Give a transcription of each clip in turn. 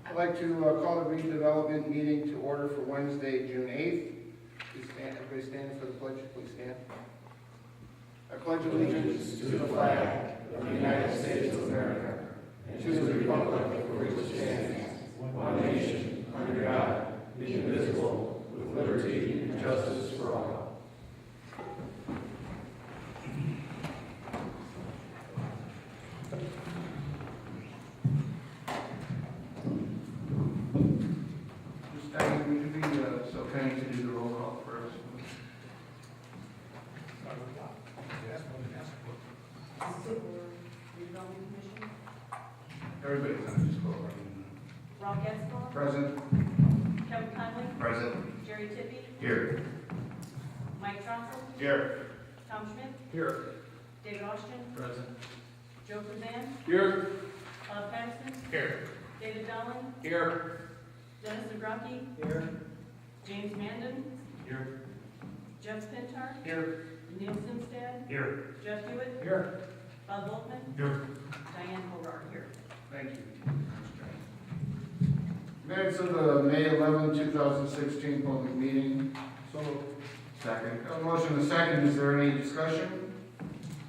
I'd like to call the redevelopment meeting to order for Wednesday, June 8th. Please stand, everybody stand for the pledge, please stand. I pledge allegiance to the flag of the United States of America and to the republic for which it stands, one nation, under God, indivisible, with liberty and justice for all. Would you be so kind to do the roll call first? Everybody's on this call. Ron Getzlaw. Present. Kevin Conley. Present. Jerry Tippy. Here. Mike Johnson. Here. Tom Schmidt. Here. David Austin. Present. Joe Kazan. Here. Bob Patterson. Here. David Dowling. Here. Dennis Zabrowski. Here. James Mandan. Here. Jeff Pintar. Here. Neil Simstad. Here. Jeff Hewitt. Here. Bob Volkman. Here. Diane Hogar here. Thank you. Minutes of the May 11, 2016 public meeting. So second. A motion and second. Is there any discussion?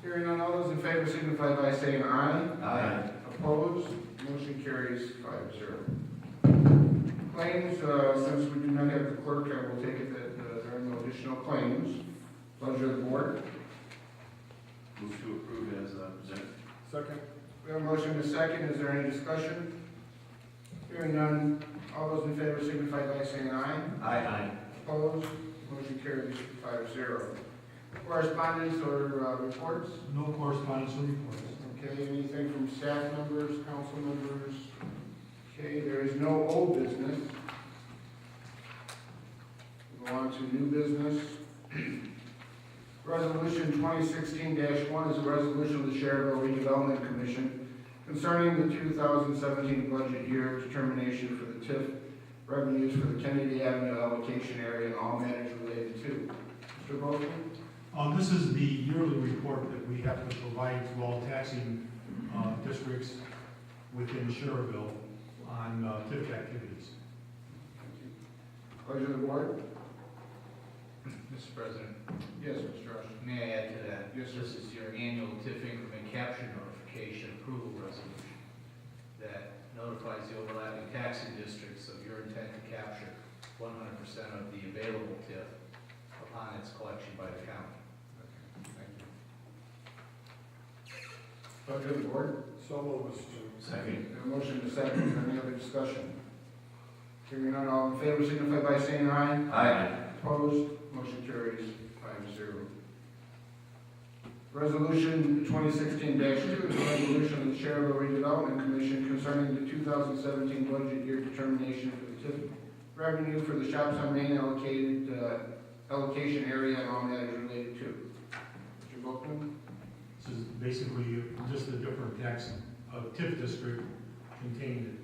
Hearing none, all those in favor signify by saying aye. Aye. Opposed? Motion carries 5-0. Claims, since we do not have the clerk, I will take it that there are no additional claims. Pleasure of the board. Move to approve as presented. Second. We have a motion and a second. Is there any discussion? Hearing none, all those in favor signify by saying aye. Aye. Opposed? Motion carries 5-0. Correspondence or reports? No correspondence or reports. Okay, anything from staff members, council members? Okay, there is no old business. We'll go on to new business. Resolution 2016-1 is a resolution of the Schererville Redevelopment Commission concerning the 2017 budget year determination for the TIF revenues for the Kennedy Avenue allocation area and all matters related to. Mr. Volkman? This is the yearly report that we have to provide to all taxing districts within Schererville on TIF activities. Pleasure of the board. Mr. President, Yes, Mr. Rush. may I add to that? Yes, sir. This is your annual TIF increment capture notification approval resolution that notifies the overlapping taxing districts of your intent to capture 100% of the available TIF upon its collection by the county. Thank you. Pleasure of the board. So moved, Second. A motion to second. Is there any other discussion? Hearing none, all in favor signify by saying aye. Aye. Opposed? Motion carries 5-0. Resolution 2016-2 is a resolution of the Schererville Redevelopment Commission concerning the 2017 budget year determination for the TIF revenue for the shops on Main allocated allocation area and all matters related to. Mr. Volkman? This is basically just a different tax TIF district contained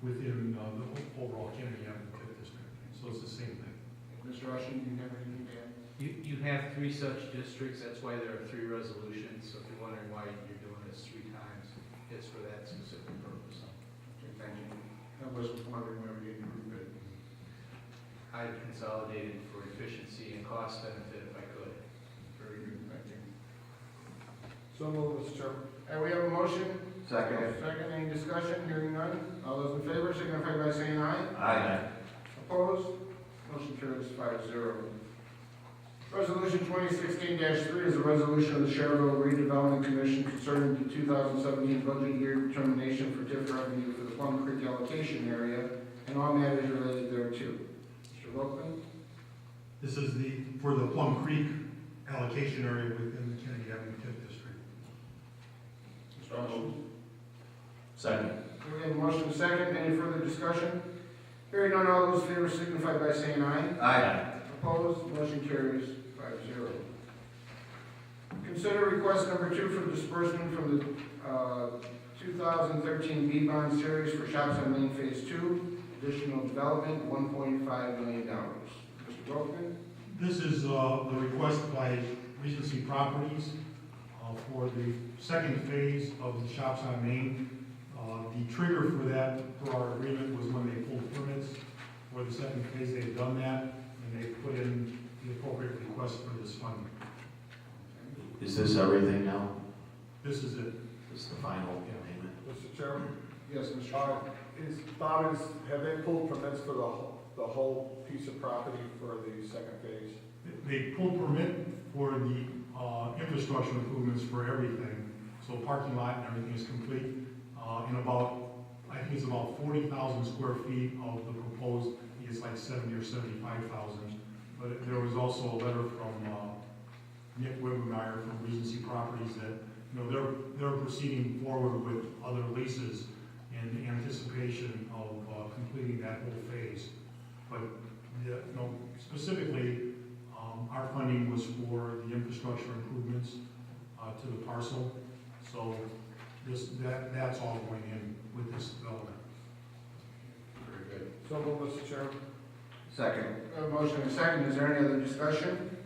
within the overall Kennedy Avenue TIF district. So it's the same thing. Mr. Rushing, do you have anything to add? You have 3 such districts, that's why there are 3 resolutions, so if you're wondering why you're doing this 3 times, it's for that specific purpose. Okay, thank you. I was wondering where we didn't group it. I'd consolidate it for efficiency and cost benefit if I could. Very good, thank you. So moved, Mr. Chairman. We have a motion. Second. Second, any discussion? Hearing none. All those in favor signify by saying aye. Aye. Opposed? Motion carries 5-0. Resolution 2016-3 is a resolution of the Schererville Redevelopment Commission concerning the 2017 budget year determination for TIF revenue for the Plum Creek allocation area and all matters related thereto. Mr. Volkman? This is for the Plum Creek allocation area within the Kennedy Avenue TIF district. Mr. Austin? Second. We have a motion second. Any further discussion? Hearing none, all those in favor signify by saying aye. Aye. Opposed? Motion carries 5-0. Consider request number 2 for disbursement from the 2013 B-Bond series for Shops on Main Phase 2, additional development, $1.5 million. Mr. Volkman? This is the request by by Regency Properties for the second phase of the Shops on Main. The trigger for that, for our agreement, was when they pulled permits for the second phase. They've done that, and they put in the appropriate request for this funding. Is this everything now? This is it. This is the final payment? Mr. Chairman, Yes, Mr. Shaw. have they pulled permits for the whole piece of property for the second phase? They pulled permit for the infrastructure improvements for everything. So parking lot and everything is complete. In about, I think it's about 40,000 square feet of the proposed, I think it's like 70 or 75,000. But there was also a letter from Nick Wibbenmeyer from Regency Properties that, they're proceeding forward with other leases in anticipation of completing that whole phase. But, specifically, our funding was for the infrastructure improvements to the parcel. So that's all going in with this development. Very good. So moved, Mr. Chairman. Second. A motion and a second, is there any other discussion?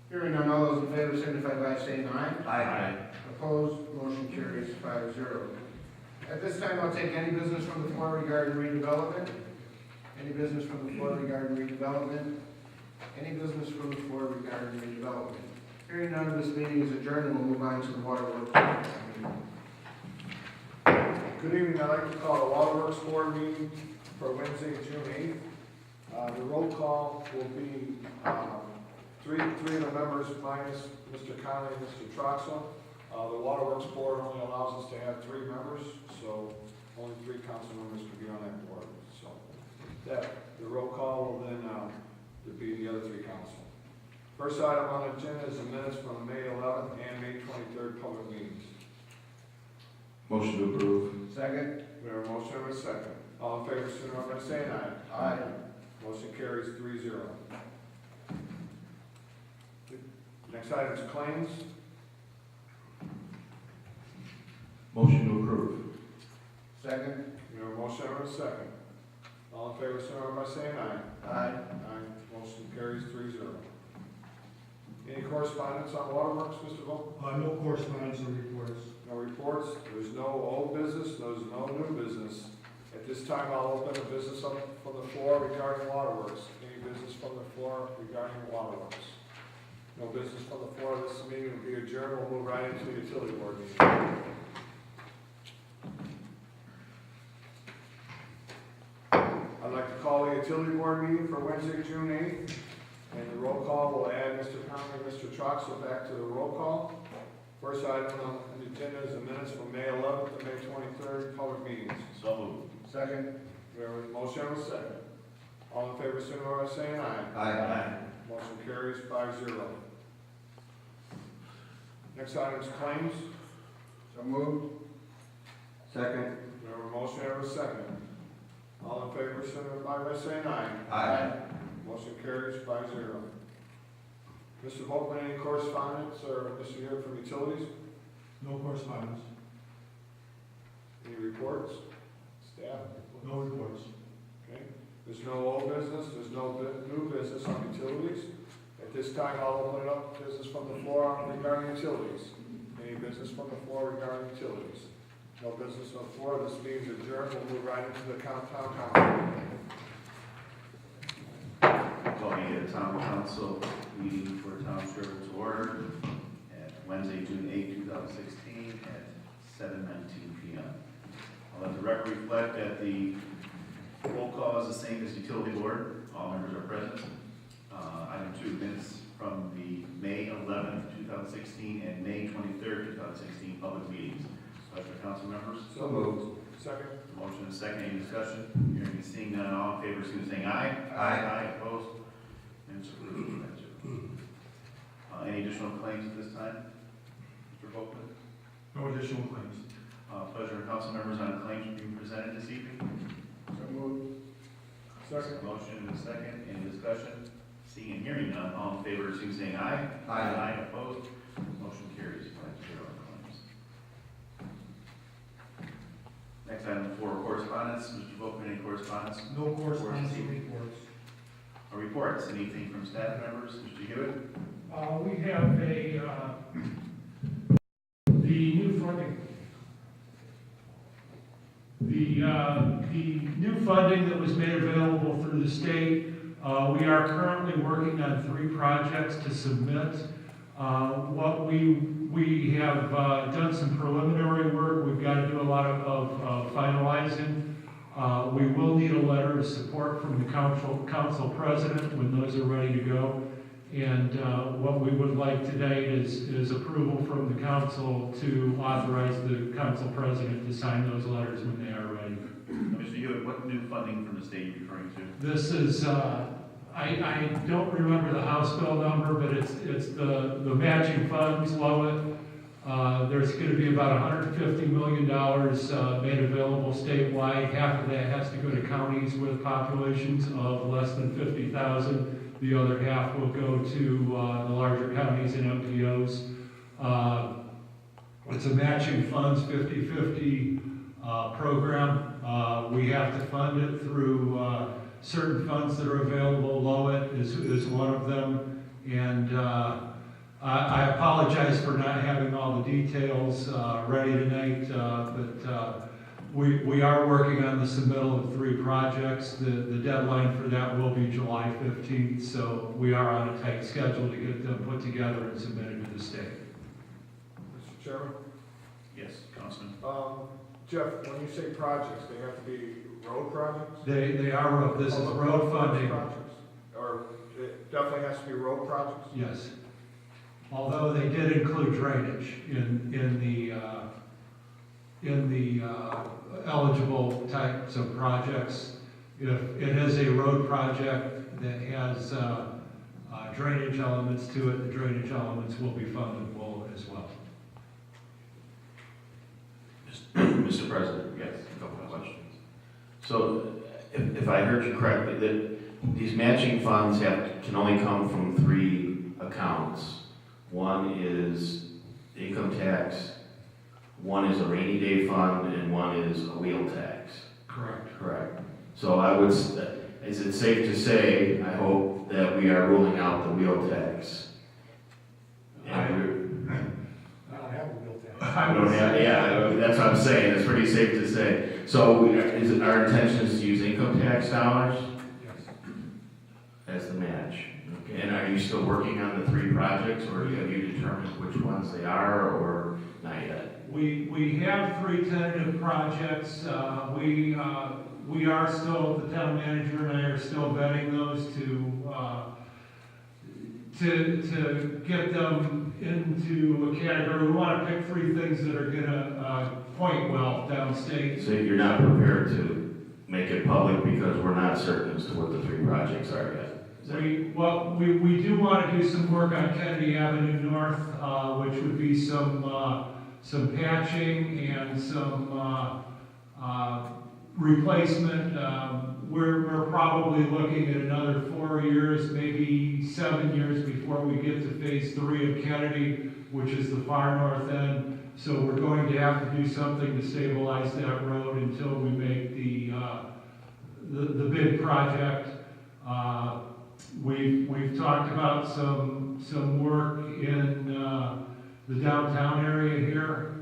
Hearing none, all those in favor signify by saying aye. Aye. Opposed, motion carries 5-0. At this time, I'll take any business from the floor regarding redevelopment. Any business from the floor regarding redevelopment? Any business from the floor regarding redevelopment? Hearing none, this meeting is adjourned, and we'll move on to the waterworks. Good evening, I'd like to call the Waterworks Board meeting for Wednesday, June 8th. The roll call will be three of the members minus Mr. Conley and Mr. Troxel. The Waterworks Board only allows us to have 3 members, so only 3 council members can be on that board. So the roll call will then be the other 3 council. First item on the agenda is the minutes from May 11th and May 23rd public meetings. Motion to approve. Second? We have a motion and a second. All in favor, signify by saying aye. Aye. Motion carries 3-0. Next item is claims. Motion to approve. Second? We have a motion and a second. All in favor, signify by saying aye. Aye. Aye. Motion carries 3-0. Any correspondence on waterworks, Mr. Volk? No correspondence or reports. No reports. There's no old business. There's no new business. At this time, I'll open a business up from the floor regarding waterworks. Any business from the floor regarding waterworks? No business from the floor. This meeting will be adjourned. We'll move right into the utility board meeting. I'd like to call the utility board meeting for Wednesday, June 8th. And the roll call will add Mr. Conley and Mr. Troxel back to the roll call. First item on the agenda is the minutes from May 11th to May 23rd public meetings. So moved. Second? We have a motion and a second. All in favor, signify by saying aye. Aye. Motion carries 5-0. Next item is claims. So moved? Second. We have a motion and a second. All in favor, signify by saying aye. Aye. Motion carries 5-0. Mr. Volkman, any correspondence, or Mr. Hill from utilities? No correspondence. Any reports? Staff? No reports. Okay. There's no old business, there's no new business on utilities. At this time, I'll open it up to business from the floor regarding utilities. Any business from the floor regarding utilities? No business on the floor. This meeting is adjourned. We'll move right into the town council. Calling a town council meeting for town Schererville to order at Wednesday, June 8, 2016 at 7:19 p.m. I'll let the record reflect that the roll call is the same as utility board. All members are present. Item 2, minutes from the May 11th, 2016 and May 23rd, 2016 public meetings. Special council members. So moved. Second. Motion and second, any discussion? Hearing and seeing none, all in favor, signify by saying aye. Aye, opposed? Minutes approved. Any additional claims at this time? Mr. Volkman? No additional claims. Pleasure of council members on claims being presented this evening. So moved? Second. Motion and a second, any discussion? Seeing and hearing none, all in favor, signify by saying aye. Aye. Opposed? Motion carries 5-0 on claims. Next item for correspondence, Mr. Volkman, any correspondence? No correspondence or reports. Reports, anything from staff members? Mr. Hewitt? We have the new funding. The new funding that was made available through the state, we are currently working on 3 projects to submit. What we have done some preliminary work. We've got to do a lot of finalizing. We will need a letter of support from the council president when those are ready to go. And what we would like today is approval from the council to authorize the council president to sign those letters when they are ready. Mr. Hewitt, what new funding from the state are you referring to? This is, I don't remember the House bill number, but it's the matching funds, Lowit. There's going to be about $150 million made available statewide. Half of that has to go to counties with populations of less than 50,000. The other half will go to the larger counties and MPOs. It's a matching funds 50-50 program. We have to fund it through certain funds that are available. Lowit is one of them. And I apologize for not having all the details ready tonight, but we are working on the submittal of 3 projects. The deadline for that will be July 15th, so we are on a tight schedule to get them put together and submitted to the state. Mr. Chairman? Yes, Councilman. Jeff, when you say projects, they have to be road projects? They are, this is road funding. Projects? Or it definitely has to be road projects? Yes. Although they did include drainage in the eligible types of projects. If it is a road project that has drainage elements to it, the drainage elements will be fundable as well. Mr. President? Yes. A couple of questions. So, if I heard you correctly, that these matching funds can only come from 3 accounts. One is income tax, one is a rainy day fund, and one is a wheel tax. Correct. Correct. So is it safe to say, I hope, that we are ruling out the wheel tax? I don't have a wheel tax. I don't have, yeah, that's what I'm saying, it's pretty safe to say. So is it our intention is to use income tax dollars Yes. as the match? Okay. And are you still working on the 3 projects, or have you determined which ones they are, or not yet? We have 3 tentative projects. We are still, the town manager and I are still vetting those to get them into a category. We want to pick 3 things that are going to point well downstate. So you're not prepared to make it public because we're not certain as to what the 3 projects are yet? We do want to do some work on Kennedy Avenue North, which would be some patching and some replacement. We're probably looking at another 4 years, maybe 7 years before we get to phase 3 of Kennedy, which is the far north end. So we're going to have to do something to stabilize that road until we make the big project. We've talked about some work in the downtown area here.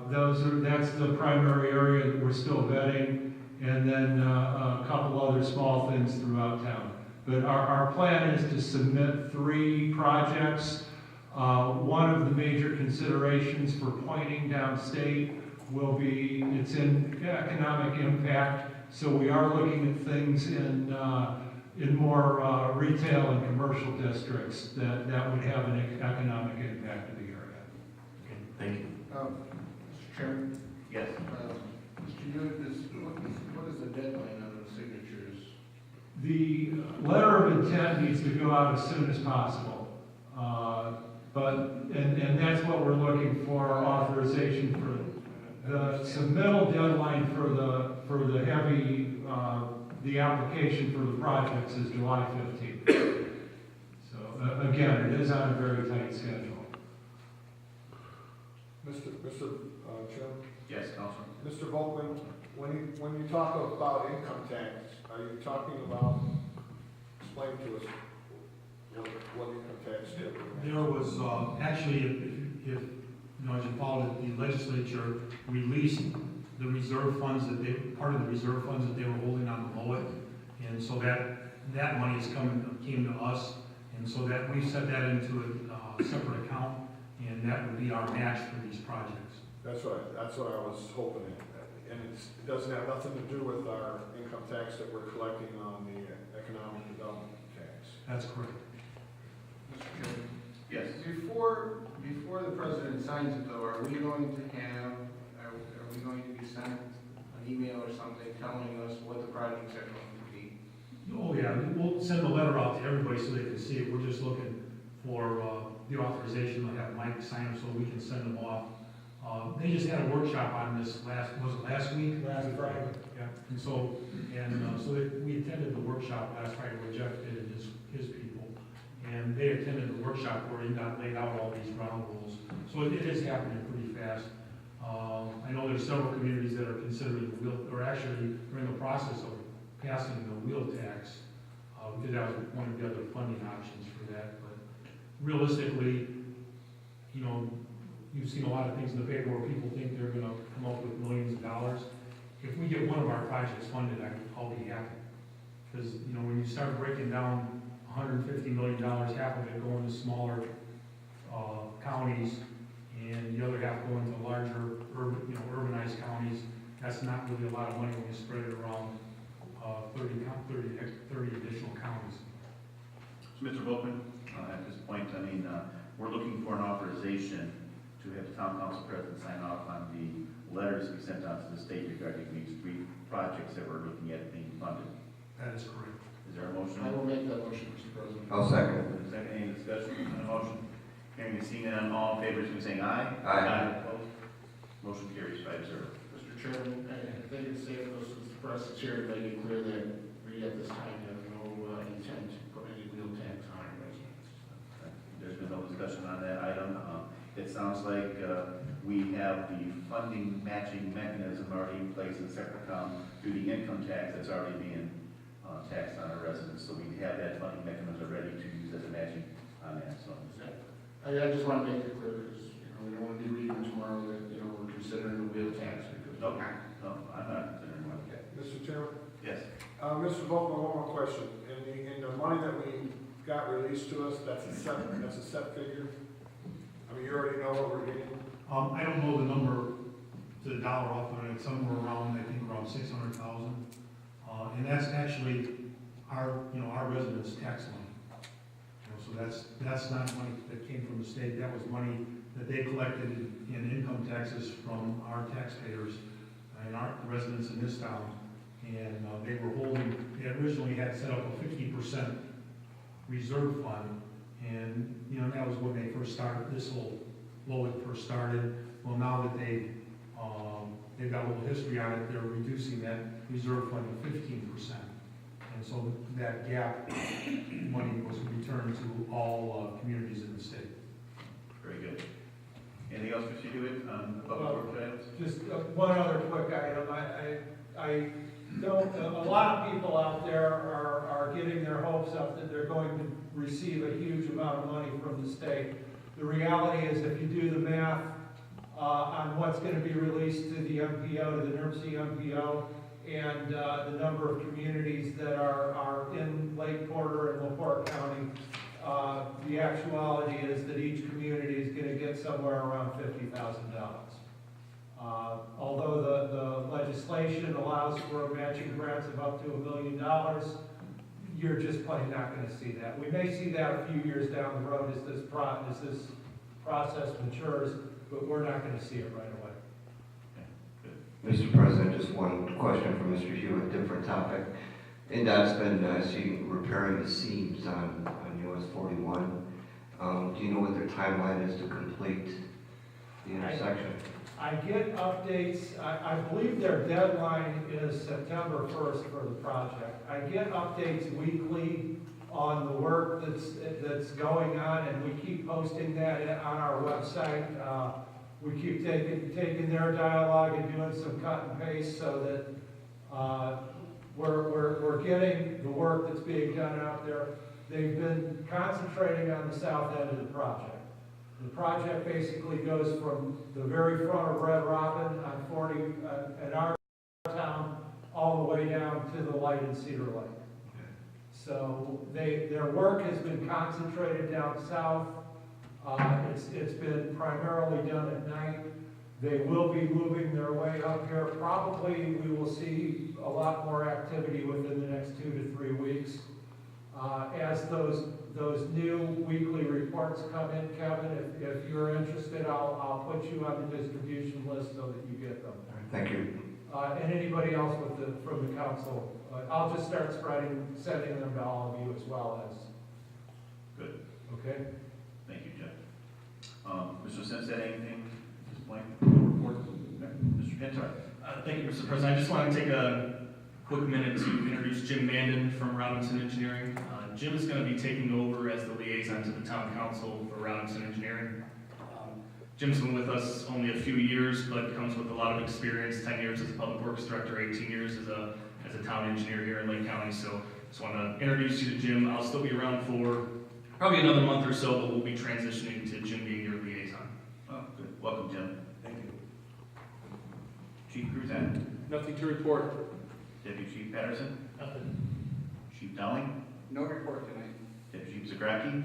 That's the primary area that we're still vetting, and then a couple other small things throughout town. But our plan is to submit 3 projects. One of the major considerations for pointing downstate will be it's in economic impact. So we are looking at things in more retail and commercial districts that would have an economic impact to the area. Okay, thank you. Mr. Chairman? Yes. Mr. Hewitt, what is the deadline on the signatures? The letter of intent needs to go out as soon as possible. And that's what we're looking for, authorization for the submittal deadline for the heavy, the application for the projects is July 15th. So again, it is on a very tight schedule. Mr. Chairman? Yes, Councilman. Mr. Volkman, when you talk about income tax, are you talking about, explain to us what income tax did. There was, actually, if, you know, as you followed it, the legislature released the reserve funds part of the reserve funds that they were holding on the MOIT. And so that money came to us, and so that we set that into a separate account, and that would be our match for these projects. That's right, that's what I was hoping, and it doesn't have nothing to do with our income tax that we're collecting on the economic development tax. That's correct. Mr. Chairman, Yes. before the president signs it though, are we going to be sent an email or something telling us what the projects are going to be? Oh, yeah, we'll send a letter out to everybody so they can see it. We're just looking for the authorization to have Mike sign them so we can send them off. They just had a workshop on this last week? Last Friday. Yeah, and so we attended the workshop last Friday where Jeff did and his people. And they attended the workshop where he laid out all these ground rules. So it is happening pretty fast. I know there's several communities that are considering or actually are in the process of passing the wheel tax, because that was one of the other funding options for that. But realistically, you know, you've seen a lot of things in the paper where people think they're gonna come up with millions of dollars. If we get one of our projects funded, I'll be happy. Because, you know, when you start breaking down $150 million, half of it going to smaller counties, and the other half going to larger, urbanized counties, that's not really a lot of money when you spread it around 30 additional counties. So, Mr. Volkman, at this point, I mean, we're looking for an authorization to have the town council president sign off on the letters we sent out to the state regarding these 3 projects that we're looking at being funded. That is correct. Is there a motion? I will make that motion, Mr. President. I'll second. Second, any discussion on the motion? Hearing and seeing none, all in favor, please saying aye. Aye. Opposed? Motion carries 5-0. Mr. Chairman, I think it's safe, though, since the press is here, to make it clear that we at this time have no intent to put any wheel tax on our residents. There's been no discussion on that item. It sounds like we have the funding matching mechanism already in place in a separate account through the income tax that's already being taxed on our residents. So we have that funding mechanism ready to use as a matching on that. So I just want to make it clear, because, you know, we don't want to be reading tomorrow that, you know, we're considering the wheel tax, because. no, I'm not considering one. Okay. Mr. Chairman? Yes. Mr. Volkman, one more question. In the money that we got released to us, that's a set figure? I mean, you already know what we're getting? I don't know the number to the dollar off on it, somewhere around, I think around 600,000. And that's actually our residents' tax money. You know, so that's not money that came from the state, that was money that they collected in income taxes from our taxpayers and our residents in this town. And they originally had set up a 50% reserve fund. And, you know, that was when they first started, this whole LOID first started. Well, now that they've got a little history on it, they're reducing that reserve fund to 15%. And so that gap money was returned to all communities in the state. Very good. Anything else, Mr. Hewitt, on the public works items? Just one other quick item. I don't, a lot of people out there are getting their hopes up that they're going to receive a huge amount of money from the state. The reality is, if you do the math on what's going to be released to the MPO, to the NERC MPO, and the number of communities that are in Lake Porter and LaPorte County, the actuality is that each community is going to get somewhere around $50,000. Although the legislation allows for matching grants of up to $1 million, you're just plain not going to see that. We may see that a few years down the road as this process matures, but we're not going to see it right away. Mr. President, just one question for Mr. Hewitt, different topic. NDOT's been repairing the seams on US 41. Do you know what their timeline is to complete the intersection? I get updates, I believe their deadline is September 1st for the project. I get updates weekly on the work that's going on, and we keep posting that on our website. We keep taking their dialogue and doing some cut and paste so that we're getting the work that's being done out there. they've been concentrating on the south end of the project. The project basically goes from the very front of Red Robin on 40, at our town, all the way down to the light in Cedar Lake. So their work has been concentrated down south. It's been primarily done at night. They will be moving their way up here. Probably we will see a lot more activity within the next 2 to 3 weeks. As those new weekly reports come in, Kevin, if you're interested, I'll put you on the distribution list so that you get them. Thank you. And anybody else from the council, I'll just start sending them to all of you as well as. Good. Okay? Thank you, Jeff. Mr. Simpson, anything at this point? Report? Okay. Mr. Pintar? Thank you, Mr. President. I just want to take a quick minute to introduce Jim Mandan from Robinson Engineering. Jim is going to be taking over as the liaison to the town council for Robinson Engineering. Jim's been with us only a few years, but comes with a lot of experience, 10 years as a public works director, 18 years as a town engineer here in Lake County. So just want to introduce you to Jim. I'll still be around for probably another month or so, but we'll be transitioning to Jim being your liaison. Oh, good. Welcome, Jim. Thank you. Chief Cruzan? Nothing to report. Deputy Chief Patterson? Nothing. Chief Dowling? No report tonight. Deputy Chief Zagraki?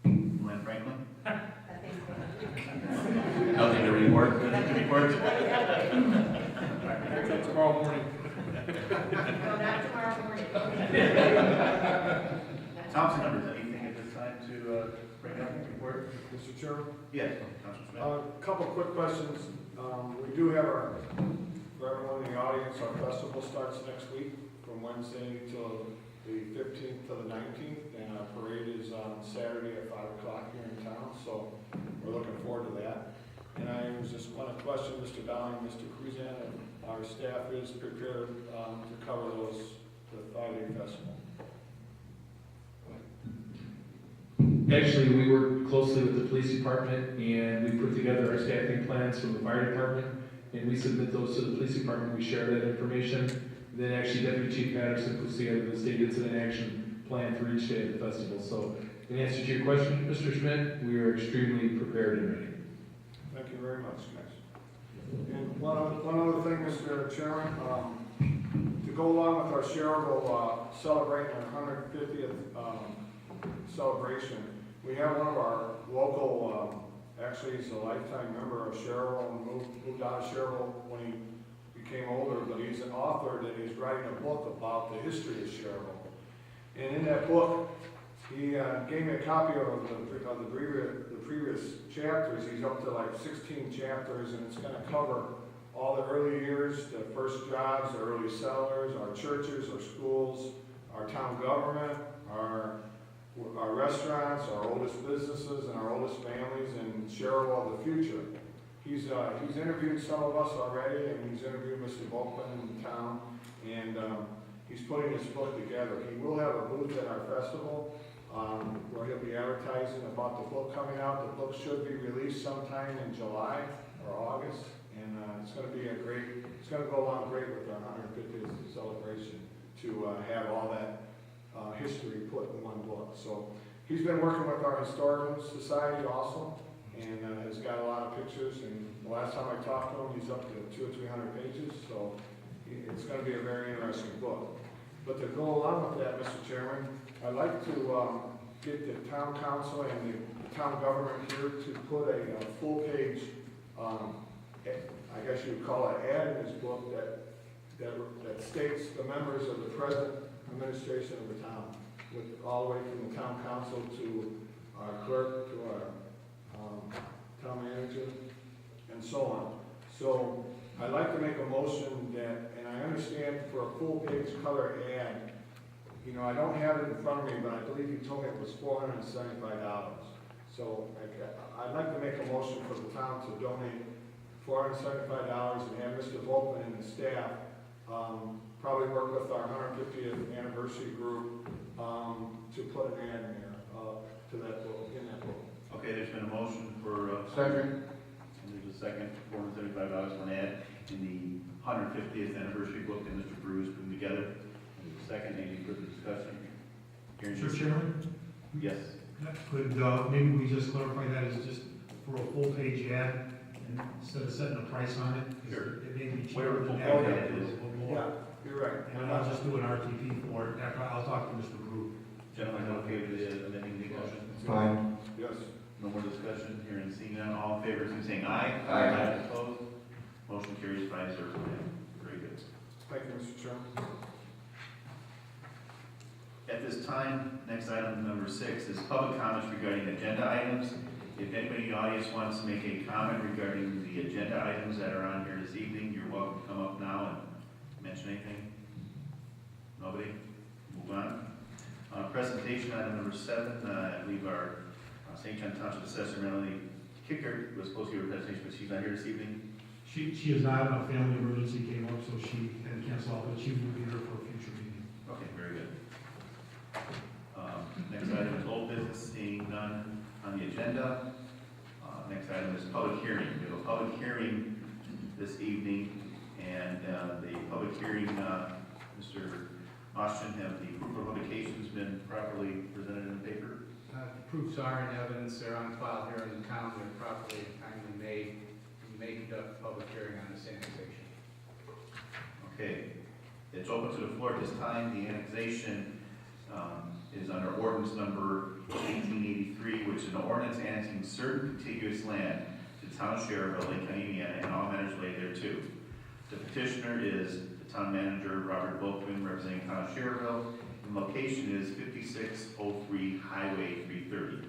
Nothing. Glenn Franklin? Nothing to report? Nothing to report? Tomorrow morning. No, not tomorrow morning. Thompson, numbers, anything at this time to bring up, report? Mr. Chairman? Yes, Councilman Smith. A couple of quick questions. We do have for everyone in the audience, our festival starts next week from Wednesday till the 15th to the 19th, and our parade is on Saturday at 5 o'clock here in town, so we're looking forward to that. And I just want to question Mr. Dowling, Mr. Cruzan, if our staff is prepared to cover the 5-day festival. Actually, we work closely with the police department, and we put together our staffing plans from the fire department, and we submit those to the police department. We share that information. Then actually Deputy Chief Patterson puts together the state incident action plan for each day of the festival. So in answer to your question, Mr. Schmidt, we are extremely prepared and ready. Thank you very much, guys. And one other thing, Mr. Chairman, to go along with our Schererville celebrating our 150th celebration, we have one of our local, actually he's a lifetime member of Schererville and moved out of Schererville when he became older, but he's an author that he's writing a book about the history of Schererville. And in that book, he gave me a copy of the previous chapters. He's up to like 16 chapters, and it's going to cover all the early years, the first jobs, the early settlers, our churches, our schools, our town government, our restaurants, our oldest businesses, and our oldest families, and Schererville of the future. He's interviewed some of us already, and he's interviewed Mr. Volkman in town, and he's putting this book together. He will have a booth at our festival where he'll be advertising about the book coming out. The book should be released sometime in July or August, and it's going to be it's going to go along great with our 150th celebration to have all that history put in one book. So he's been working with our historical society also, and has got a lot of pictures, and the last time I talked to him, he's up to 200 or 300 pages, so it's going to be a very interesting book. But to go along with that, Mr. Chairman, I'd like to get the town council and the town government here to put a full-page, I guess you would call it ad in this book that states the members of the present administration of the town, all the way from the town council to our clerk, to our town manager, and so on. So I'd like to make a motion that, and I understand for a full-page color ad, I don't have it in front of me, but I believe you told me it was $475. So I'd like to make a motion for the town to donate $475 and have Mr. Volkman and his staff probably work with our 150th anniversary group to put an ad in there to that book, in that book. Okay, there's been a motion for, Second. and there's a second, $475 for an ad in the 150th anniversary book that Mr. Brew is putting together. And there's a second, any further discussion? Mr. Chairman, Yes. could, maybe we just clarify that as just for a full page ad, and instead of setting a price on it? 'Cause Sure. It may be Whatever cheaper full than page that. ad is. Yeah, you're right. And I'll just do an RTP for it, after, I'll talk to Mr. Brew. Gentlemen, okay with the amending the motion? Fine. Yes. No more discussion, hearing and seeing none, all in favor, so saying aye. Aye. Opposed? Motion carries 5-0. Very good. Thank you, Mr. Chairman. At this time, next item, number 6, is public comments regarding agenda items. If anybody in the audience wants to make a comment regarding the agenda items that are on here this evening, you're welcome to come up now and mention anything. Nobody? Move on. Presentation item number 7, I believe our St. John Township Assessor Melanie Kicker was supposed to give a presentation, but she's not here this evening. She is not, a family emergency came up, so she had to cancel out, but she will be here for a future meeting. Okay, very good. Next item is old business, seeing none on the agenda. Next item is public hearing. We have a public hearing this evening, and the public hearing, Mr. Austin, have the proof of publications been properly presented in the paper? The proofs are in evidence, they're on file here in the town, they're properly and timely made. We may conduct a public hearing on this annexation. Okay, it's open to the floor at this time. The annexation is under ordinance number 1883, which is an ordinance annexing certain contiguous land to the town of Schererville, Lake County, Indiana, and all matters related thereto. The petitioner is the town manager, Robert Volkman, representing town of Schererville. The location is 5603 Highway 330.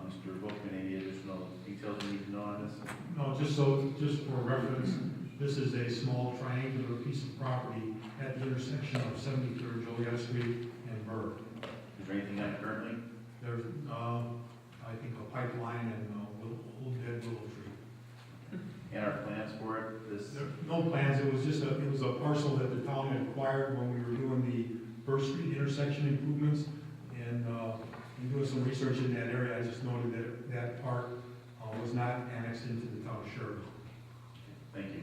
Mr. Volkman, any additional details you need to know on this? No, just for reference, this is a small triangular piece of property at the intersection of 73rd Joliet Street and Burr. Is there anything on it currently? There's, I think a pipeline and a old dead willow tree. And our plans for it? This, There, no plans, it was a parcel that the town had acquired when we were doing the First Street intersection improvements, and, in doing some research in that area, I just noted that that park, was not annexed into the town of Schererville. thank you.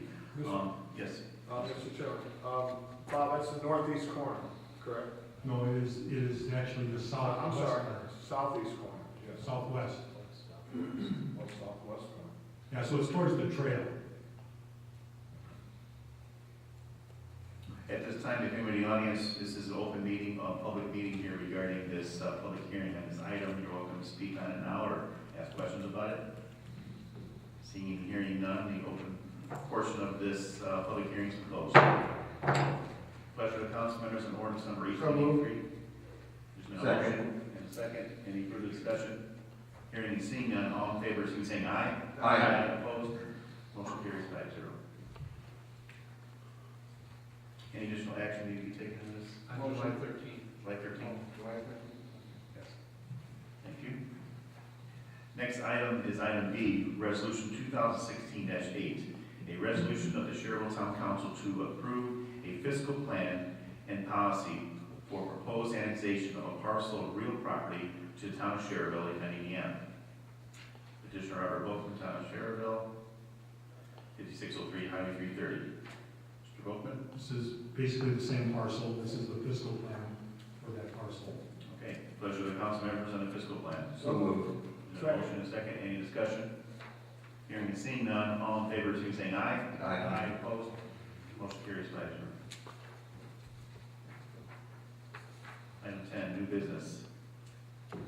Yes. Mr. Chairman, Bob, that's the northeast corner, correct? No, it is actually the south. I'm sorry, southeast corner, yes. Southwest. Or southwest corner. Yeah, so it's towards the trail. At this time, if anybody in the audience, this is an open meeting, a public meeting here regarding this public hearing on this item. You're welcome to speak on it now or ask questions about it. Seeing and hearing none, the open portion of this public hearing is closed. Pleasure of the council members on ordinance number 1883. There's been a motion and a second. Any further discussion? Hearing and seeing none, all in favor, so saying aye. Aye. Opposed? Motion carries 5-0. Any additional action need to be taken on this? On July 13th. July 13th? July 13th. Yes. Thank you. Next item is item B, resolution 2016-8. A resolution of the Schererville Town Council to approve a fiscal plan and policy for proposed annexation of a parcel of real property to the town of Schererville, Lake County, Indiana. Petitioner Robert Volkman, town of Schererville, 5603 Highway 330. Mr. Volkman? This is basically the same parcel. This is the fiscal plan for that parcel. Okay, pleasure of the council members on the fiscal plan. So moved. Is there a motion and a second? Any discussion? Hearing and seeing none, all in favor, so saying aye. Aye. Opposed? Motion carries 5-0. Item 10, new business.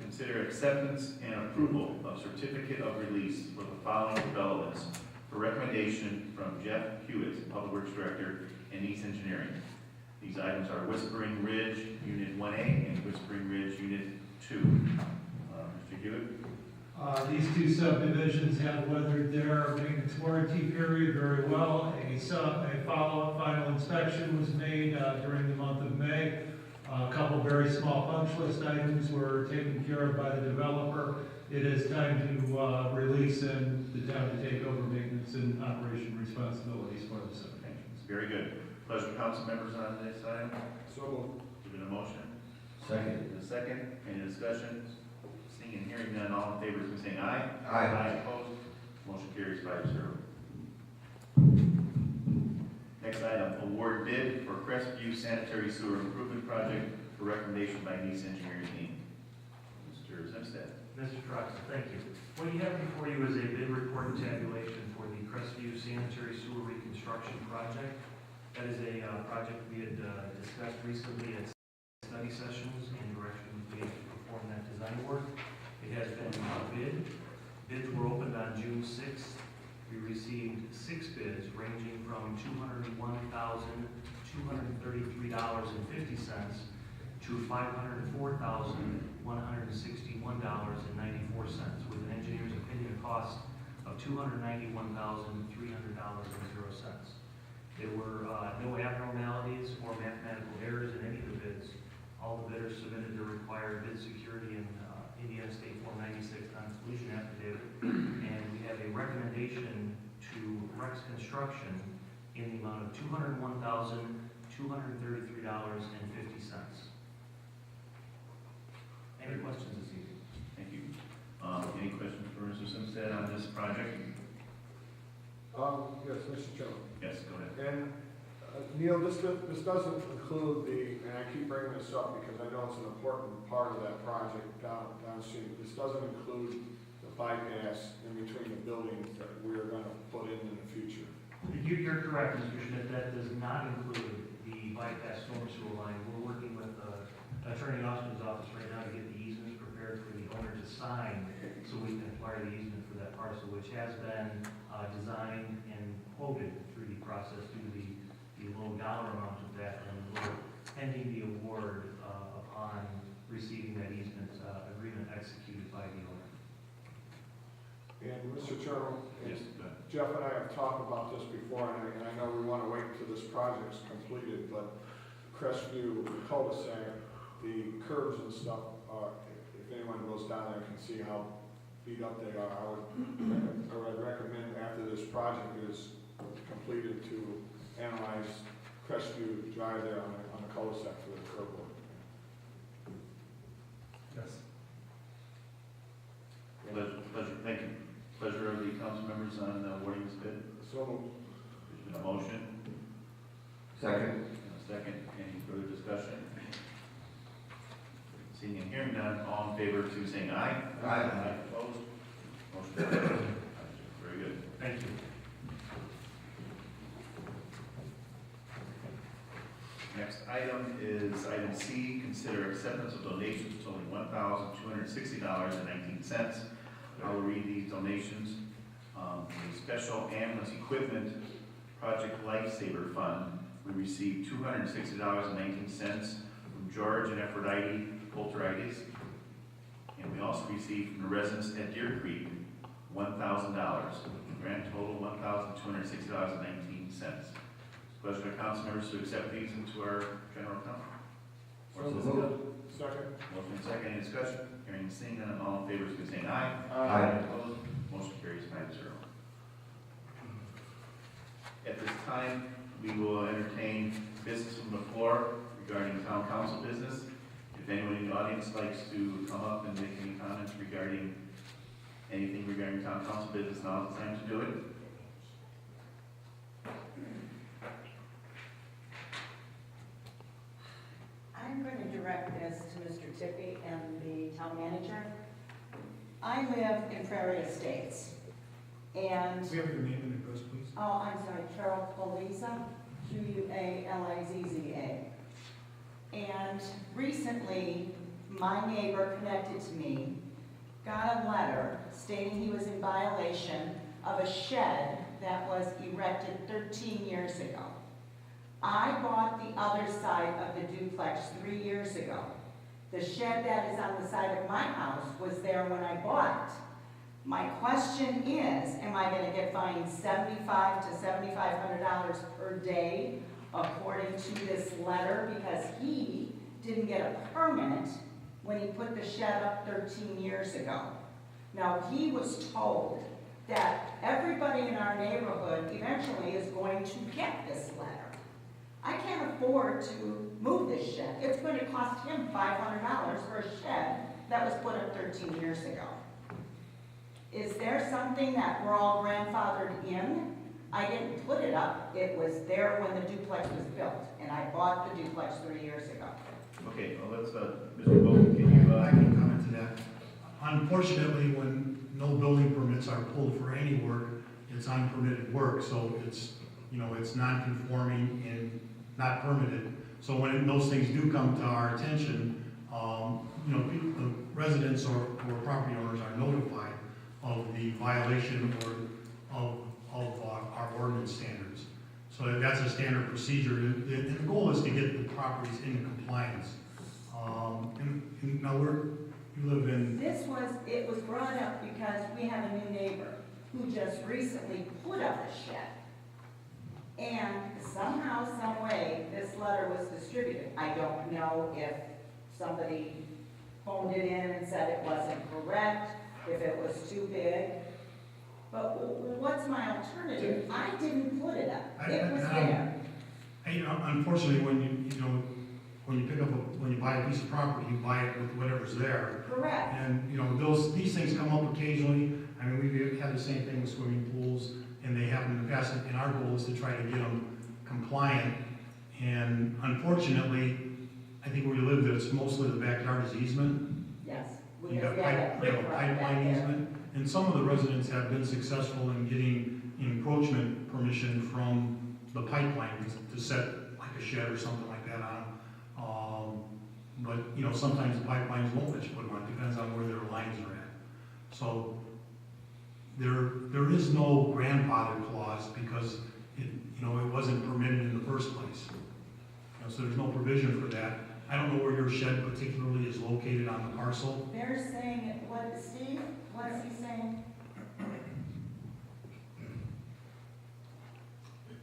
Consider acceptance and approval of certificate of release for the following developments for recommendation from Jeff Hewitt, Public Works Director, and East Engineering. These items are Whispering Ridge Unit 1A and Whispering Ridge Unit 2. Mr. Hewitt? These two subdivisions have weathered their maintenance warranty period very well. A follow-up final inspection was made during the month of May. A couple very small punch list items were taken care of by the developer. It is time to release and the town to take over maintenance and operation responsibilities for the subdivisions. Very good. Pleasure of council members on this item. So moved. Given a motion. Second. The second, any discussion? Seeing and hearing none, all in favor, please saying aye. Aye. Opposed? Motion carries 5-0. Next item, award bid for Crestview Sanitary Sewer Improvement Project for recommendation by Nice Engineering Inc. Mr. Zimstead. Mr. Troxel, thank you. What you have before you is a bid report and tabulation for the Crestview Sanitary Sewer Reconstruction Project. That is a project we had discussed recently at study sessions and direction we gave to perform that design work. It has been bid. Bids were opened on June 6th. We received 6 bids ranging from $201,233.50 to $504,161.94, with an engineer's opinion cost of $291,300.00. There were no abnormalities or mathematical errors in any of the bids. All the bidders submitted their required bid security and Indiana State Form 96 non-exclusion affidavit, and we have a recommendation to Rex Construction in the amount of $201,233.50. Any questions this evening? Thank you. Any questions for Mr. Simstead on this project? Yes, Mr. Chairman. Yes, go ahead. And Neil, this doesn't include and I keep bringing this up because I know it's an important part of that project downstream. This doesn't include the bypass in between the buildings that we're going to put in the future. You're correct, Mr. Schmidt. That does not include the bypass storm sewer line. We're working with Attorney Austin's office right now to get the easements prepared for the owner to sign so we can acquire the easement for that parcel, which has been designed and quoted through the process due to the low dollar amount of that, and we're pending the award upon receiving that easement agreement executed by the owner. And Mr. Chairman, Yes, go ahead. Jeff and I have talked about this before, and I know we want to wait until this project's completed, but Crestview, the cul-de-sac, the curbs and stuff, if anyone goes down there can see how beat up they are, I would recommend after this project is completed to analyze Crestview Drive there on the cul-de-sac for the curb work. Yes. Pleasure, thank you. Pleasure of the council members on awarding this bid. So, There's been a motion, Second. and a second. Any further discussion? Seeing and hearing none, all in favor to saying aye? Aye. Opposed? Motion carries. Very good. Thank you. Next item is item C, consider acceptance of donations totaling $1,260.19. I will read these donations. The Special Ambulance Equipment Project Lifesaver Fund, we received $260.19 from George and Aphrodite Polteritis. And we also received from the residents at Deer Creek $1,000. Grand total $1,260.19. Pleasure of council members to accept these into our general account. second. Motion second, any discussion? Hearing and seeing none, all in favor, please say aye. Aye. Opposed? Motion carries 5-0. At this time, we will entertain business from the floor regarding town council business. If anyone in the audience likes to come up and make any comments regarding anything regarding town council business, now is the time to do it. I'm going to direct this to Mr. Tippy and the town manager. I live in Prairie Estates, and, We have your name and address, please. oh, I'm sorry, Carol Poliza, Qualizza. And recently, my neighbor connected to me, got a letter stating he was in violation of a shed that was erected 13 years ago. I bought the other side of the duplex 3 years ago. The shed that is on the side of my house was there when I bought it. My question is, am I gonna get fined $75 to $7,500 per day according to this letter? Because he didn't get a permit when he put the shed up 13 years ago. Now, he was told that everybody in our neighborhood eventually is going to get this letter. I can't afford to move this shed. It's going to cost him $500 for a shed that was put up 13 years ago. Is there something that we're all grandfathered in? I didn't put it up. It was there when the duplex was built, and I bought the duplex 3 years ago. Okay, well, let's, Mr. Bowman, can you, I can comment to that. Unfortunately, when no building permits are pulled for any work, it's unpermitted work, so it's, it's non-conforming and not permitted. So when those things do come to our attention, the residents or property owners are notified of the violation or of our ordinance standards. So that's a standard procedure, and the goal is to get the properties into compliance. And now you live in, It was brought up because we have a new neighbor who just recently put up a shed. And somehow, some way, this letter was distributed. I don't know if somebody phoned it in and said it wasn't correct, if it was too big. But what's my alternative? I didn't put it up. It was there. unfortunately, when you buy a piece of property, you buy it with whatever's there. Correct. And, these things come up occasionally. I mean, we've had the same thing with swimming pools, and they happen in the past, and our goal is to try to get them compliant. And unfortunately, I think where you live, it's mostly the backyard is easement. Yes. You have a pipeline easement, and some of the residents have been successful in getting encroachment permission from the pipeline to set like a shed or something like that on. But, sometimes the pipelines won't let you put them on, depends on where their lines are at. So there is no grandfather clause because it wasn't permitted in the first place. So there's no provision for that. I don't know where your shed particularly is located on the parcel. They're saying, Steve, what is he saying?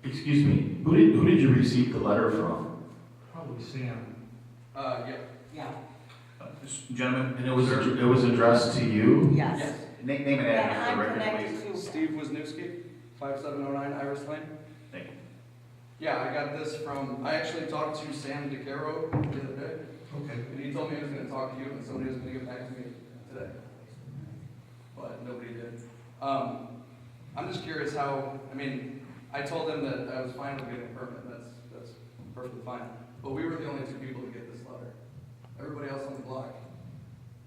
Excuse me, who did you receive the letter from? Probably Sam. Yeah. Gentlemen, And it was addressed to you? Yes. name and And address for I'm the record, connected please. to. Steve Wisniewski, 5709 Iris Lane. Thank you. Yeah, I got this from, I actually talked to Sam DeCaro the other day, Okay. and he told me he was gonna talk to you, and somebody was gonna get back to me today. But nobody did. I'm just curious how, I told them that I was fine with getting a permit, that's perfectly fine. But we were the only two people to get this letter. Everybody else on the block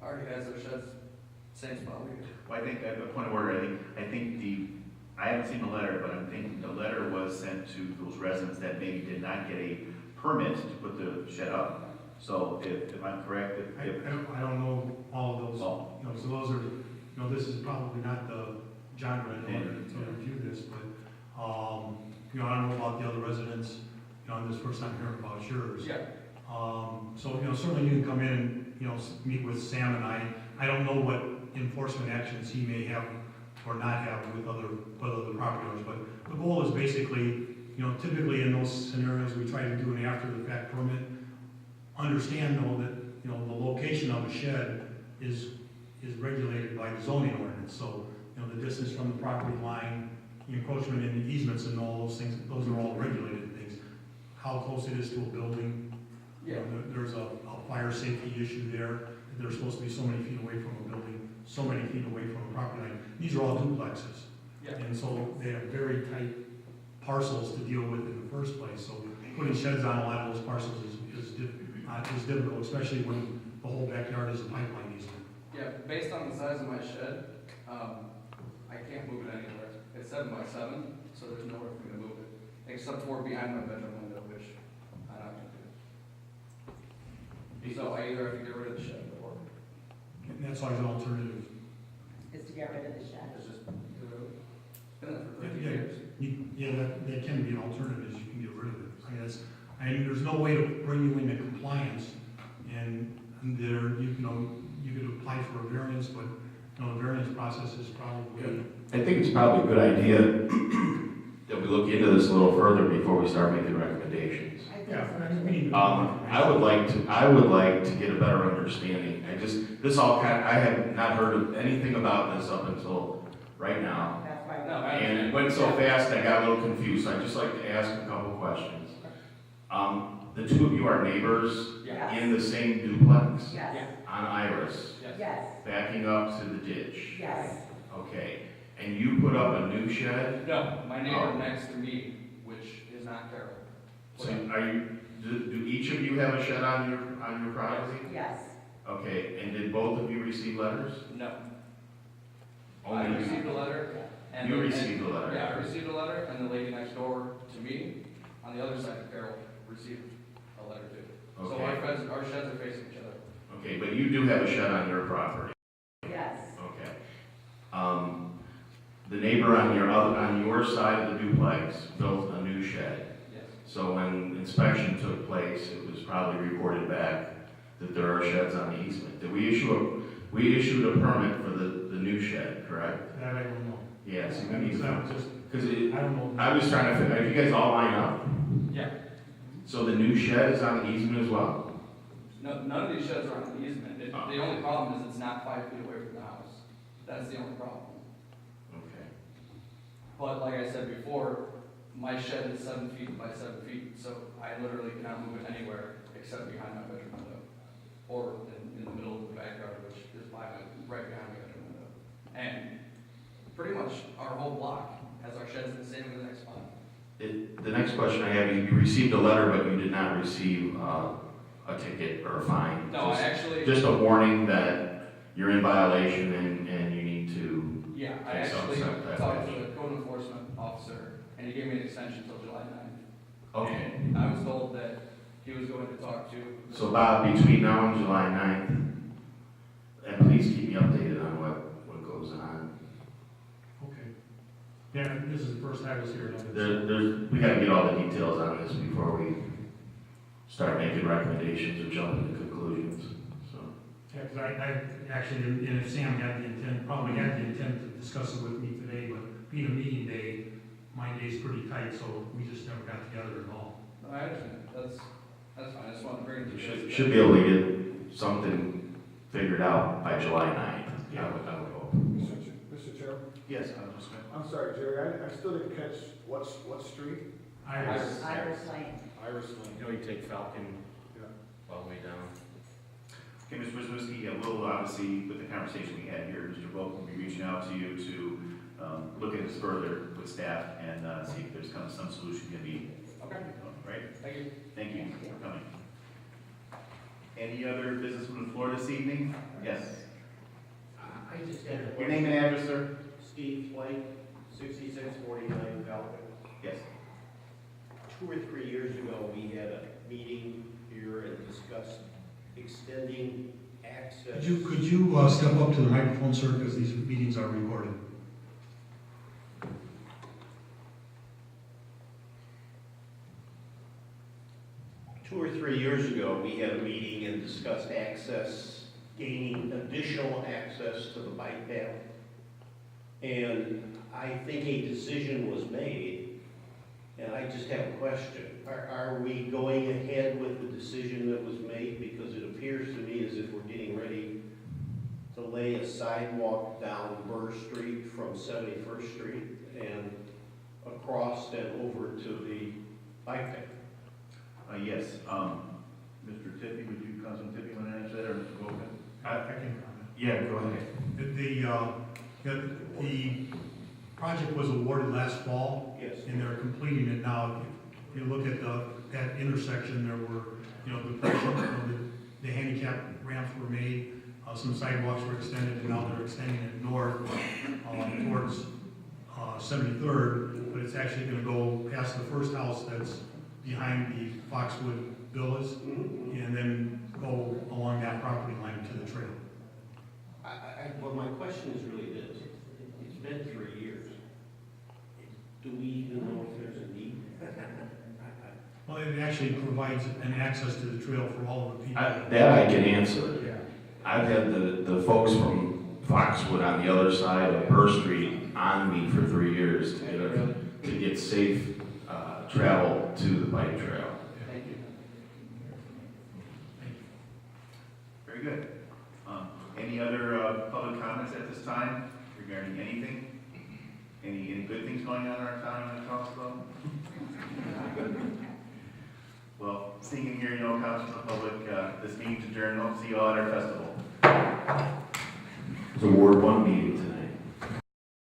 already has their sheds, same spot we do. Well, I think, at the point of order, I haven't seen the letter, but I'm thinking the letter was sent to those residents that maybe did not get a permit to put the shed up. So if I'm correct, I don't know all of those, Oh. so those are, this is probably not the genre in order to review this, but, I don't know about the other residents, this first time hearing about yours. Yeah. So, certainly you can come in and, meet with Sam and I don't know what enforcement actions he may have or not have with other property owners, but the goal is basically, typically in those scenarios, we try to do an after-the-fact permit. Understand though that, the location of a shed is regulated by the zoning ordinance, so, the distance from the property line, the encroachment in the easements and all those things, those are all regulated things. How close it is to a building. Yeah. There's a fire safety issue there. They're supposed to be so many feet away from a building, so many feet away from a property line. These are all duplexes. Yeah. And so they have very tight parcels to deal with in the first place. So putting sheds on a lot of those parcels is difficult, especially when the whole backyard is a pipeline easement. Yeah, based on the size of my shed, I can't move it anywhere. It's 7 by 7, so there's nowhere for me to move it, except for behind my bedroom window, which I'm not gonna do. So I either have to get rid of the shed or And that's always an alternative. Is to get rid of the shed. it's just, been there for 30 Yeah. years. That can be an alternative, is you can get rid of it. There's no way to bring you into compliance, and you could apply for a variance, but, the variance process is probably. I think it's probably a good idea that we look into this a little further before we start making recommendations. Yeah, we need to. I would like to get a better understanding. I have not heard of anything about this up until right now. That's why. No, And it went so fast, I got a little confused. I'd just like to ask a couple questions. The two of you are neighbors Yes. in the same duplex Yes. on Iris, Yes. backing up to the ditch. Yes. Okay, and you put up a new shed? No, my neighbor next to me, which is not Carol. So do each of you have a shed on your property? Yes. Okay, and did both of you receive letters? No. Only I you? received a letter. And You received a letter? Yeah, I received a letter, and the lady next door to me, on the other side of Carroll, received a letter too. So Okay. our sheds are facing each other. Okay, but you do have a shed on your property? Yes. Okay. The neighbor on your side of the duplex built a new shed. Yes. So when inspection took place, it was probably reported back that there are sheds on the easement. We issued a permit for the new shed, correct? That I don't know. Yes, you I need mean, to, just, because I don't know. I was trying to figure, are you guys all line up? Yeah. So the new shed is on the easement as well? No, none of these sheds are on the easement. The only problem is it's not 5 feet away from the house. That's the only problem. Okay. But like I said before, my shed is 7 feet by 7 feet, so I literally cannot move it anywhere except behind my bedroom window. Or in the middle of the backyard, which is right behind my bedroom window. And pretty much our whole block has our sheds in the same exact spot. The next question I have, you received a letter, but you did not receive a ticket or a fine? No, I actually... Just a warning that you're in violation and you need to... Yeah, I take some actually type talked of to the code enforcement officer, and he gave me an extension until July 9th. Okay. And I was told that he was going to talk to... So Bob, between now and July 9th, and please keep me updated on what goes on. Okay. Yeah, this is the first I was here. We gotta get all the details on this before we start making recommendations or jumping to conclusions, so. Yeah, because I actually, and if Sam probably had the intent to discuss it with me today, but being a meeting day, my day's pretty tight, so we just never got together at all. No, I understand. That's fine. I just wanted to bring it to you. Should be able to get something figured out by July 9th, I would hope. Mr. Chairman? Yes, I was just going I'm sorry, Jerry, I still didn't catch what street? Iris. Iris Lane. Iris Lane. You know, you take Falcon all the way down. Okay, Mr. Wisniewski, we'll obviously, with the conversation we had here, Mr. Volk will be reaching out to you to look at this further with staff and see if there's kind of some solution can be. Okay. Right? Thank you. Thank you for coming. Any other business from the floor this evening? Yes. I just had a Your name and address, sir? Steve Flake, 6649 Falcon. Yes. 2 or 3 years ago, we had a meeting here and discussed extending access. Could you step up to the microphone, sir, because these meetings are recorded? Two or 3 years ago, we had a meeting and discussed access, gaining additional access to the bike path. And I think a decision was made, and I just have a question. Are we going ahead with the decision that was made? Because it appears to me as if we're getting ready to lay a sidewalk down Burr Street from 71st Street and across and over to the bike path. Yes. Mr. Tippy, would you, Councilman Tippy, want to answer that, or Mr. Volk? I can comment. Yeah, go ahead. The project was awarded last fall. Yes. And they're completing it now. If you look at that intersection, there were, the handicap ramps were made, some sidewalks were extended, and now they're extending it north towards 73rd, but it's actually gonna go past the first house that's behind the Foxwood Villas, and then go along that property line to the trail. Well, my question is really this. It's been 3 years. Do we even know if there's a need? Well, it actually provides an access to the trail for all of the people. That I can answer. Yeah. I've had the folks from Foxwood on the other side of Burr Street on me for 3 years to get safe travel to the bike trail. Thank you. Very good. Any other public comments at this time regarding anything? Any good things going on in our town in the council? Well, seeing and hearing no comments from the public, this meeting's adjourned. Hope to see you all at our festival. It's a Ward 1 meeting.